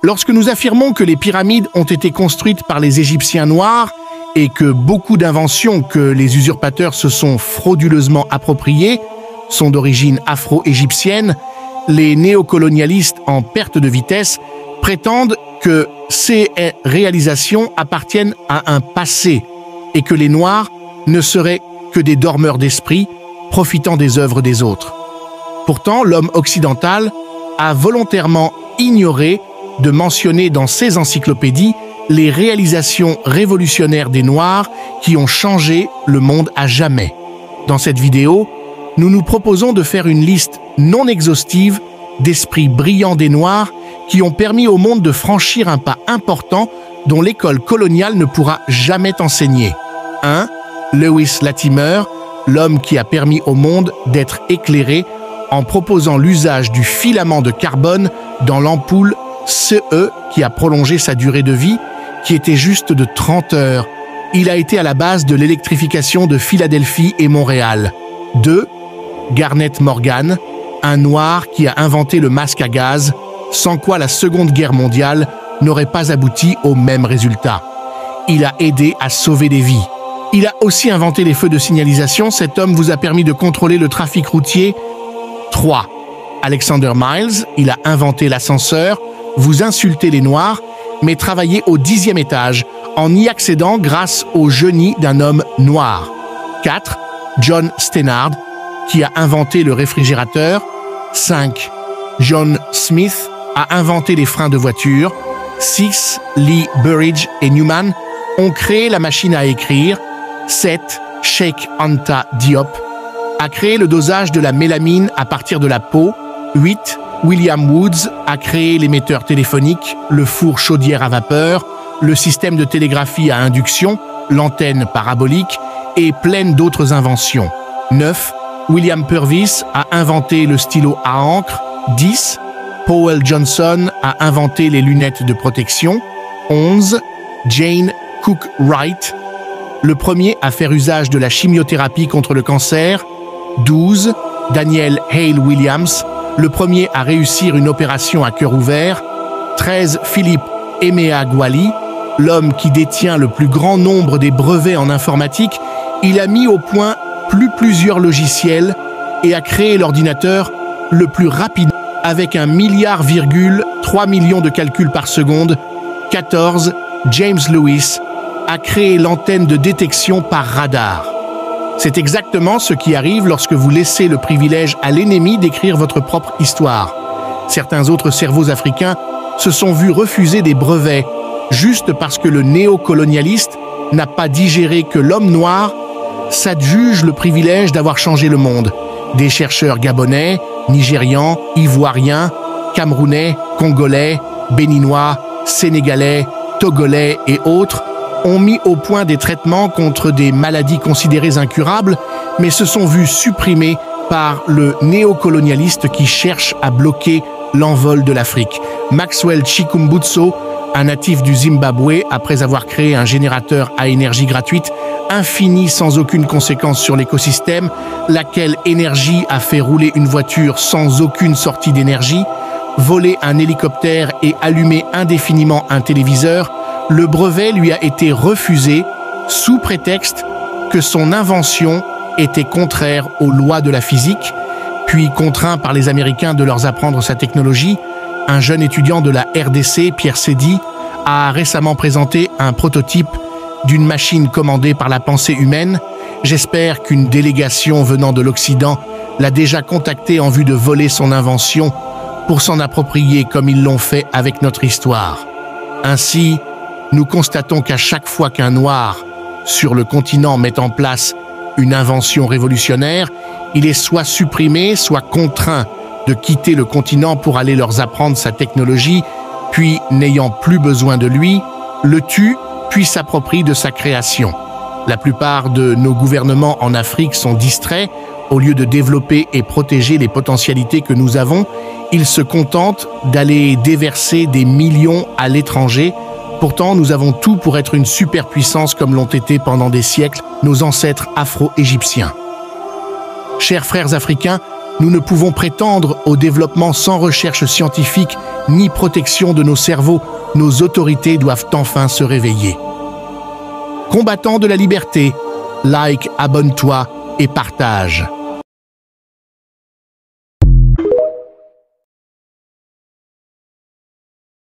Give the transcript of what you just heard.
Lorsque nous affirmons que les pyramides ont été construites par les Égyptiens noirs et que beaucoup d'inventions que les usurpateurs se sont frauduleusement appropriées sont d'origine afro-égyptienne, les néocolonialistes en perte de vitesse prétendent que ces réalisations appartiennent à un passé et que les Noirs ne seraient que des dormeurs d'esprit profitant des œuvres des autres. Pourtant, l'homme occidental a volontairement ignoré de mentionner dans ses encyclopédies les réalisations révolutionnaires des Noirs qui ont changé le monde à jamais. Dans cette vidéo, nous nous proposons de faire une liste non exhaustive d'esprits brillants des Noirs qui ont permis au monde de franchir un pas important dont l'école coloniale ne pourra jamais t'enseigner. 1. Lewis Latimer, l'homme qui a permis au monde d'être éclairé en proposant l'usage du filament de carbone dans l'ampoule CE qui a prolongé sa durée de vie, qui était juste de 30 heures. Il a été à la base de l'électrification de Philadelphie et Montréal. 2. Garnet Morgan, un noir qui a inventé le masque à gaz, sans quoi la Seconde Guerre mondiale n'aurait pas abouti au même résultat. Il a aidé à sauver des vies. Il a aussi inventé les feux de signalisation. Cet homme vous a permis de contrôler le trafic routier. 3. Alexander Miles, il a inventé l'ascenseur. Vous insultez les Noirs, mais travaillez au 10e étage, en y accédant grâce au génie d'un homme noir. 4. John Stannard, qui a inventé le réfrigérateur. 5. John Smith a inventé les freins de voiture. 6. Lee Burridge et Newman ont créé la machine à écrire. 7. Cheikh Anta Diop a créé le dosage de la mélamine à partir de la peau. 8. William Woods a créé l'émetteur téléphonique, le four chaudière à vapeur, le système de télégraphie à induction, l'antenne parabolique et plein d'autres inventions. 9. William Purvis a inventé le stylo à encre. 10. Powell Johnson a inventé les lunettes de protection. 11. Jane Cook Wright, le premier à faire usage de la chimiothérapie contre le cancer. 12. Daniel Hale Williams, le premier à réussir une opération à cœur ouvert. 13. Philippe Emeagwali, l'homme qui détient le plus grand nombre des brevets en informatique. Il a mis au point plusieurs logiciels et a créé l'ordinateur le plus rapide avec 1,3 milliard de calculs par seconde. 14. James Lewis a créé l'antenne de détection par radar. C'est exactement ce qui arrive lorsque vous laissez le privilège à l'ennemi d'écrire votre propre histoire. Certains autres cerveaux africains se sont vus refuser des brevets juste parce que le néocolonialiste n'a pas digéré que l'homme noir s'adjuge le privilège d'avoir changé le monde. Des chercheurs gabonais, nigérians, ivoiriens, camerounais, congolais, béninois, sénégalais, togolais et autres ont mis au point des traitements contre des maladies considérées incurables, mais se sont vus supprimés par le néocolonialiste qui cherche à bloquer l'envol de l'Afrique. Maxwell Chikumbutso, un natif du Zimbabwe, après avoir créé un générateur à énergie gratuite, infini sans aucune conséquence sur l'écosystème, laquelle énergie a fait rouler une voiture sans aucune sortie d'énergie, voler un hélicoptère et allumer indéfiniment un téléviseur, le brevet lui a été refusé sous prétexte que son invention était contraire aux lois de la physique, puis contraint par les Américains de leur apprendre sa technologie. Un jeune étudiant de la RDC, Pierre Sédy, a récemment présenté un prototype d'une machine commandée par la pensée humaine. J'espère qu'une délégation venant de l'Occident l'a déjà contacté en vue de voler son invention pour s'en approprier comme ils l'ont fait avec notre histoire. Ainsi, nous constatons qu'à chaque fois qu'un Noir sur le continent met en place une invention révolutionnaire, il est soit supprimé, soit contraint de quitter le continent pour aller leur apprendre sa technologie, puis, n'ayant plus besoin de lui, le tue, puis s'approprie de sa création. La plupart de nos gouvernements en Afrique sont distraits. Au lieu de développer et protéger les potentialités que nous avons, ils se contentent d'aller déverser des millions à l'étranger. Pourtant, nous avons tout pour être une superpuissance comme l'ont été pendant des siècles nos ancêtres afro-égyptiens. Chers frères africains, Nous ne pouvons prétendre au développement sans recherche scientifique ni protection de nos cerveaux. Nos autorités doivent enfin se réveiller. Combattants de la liberté, like, abonne-toi et partage.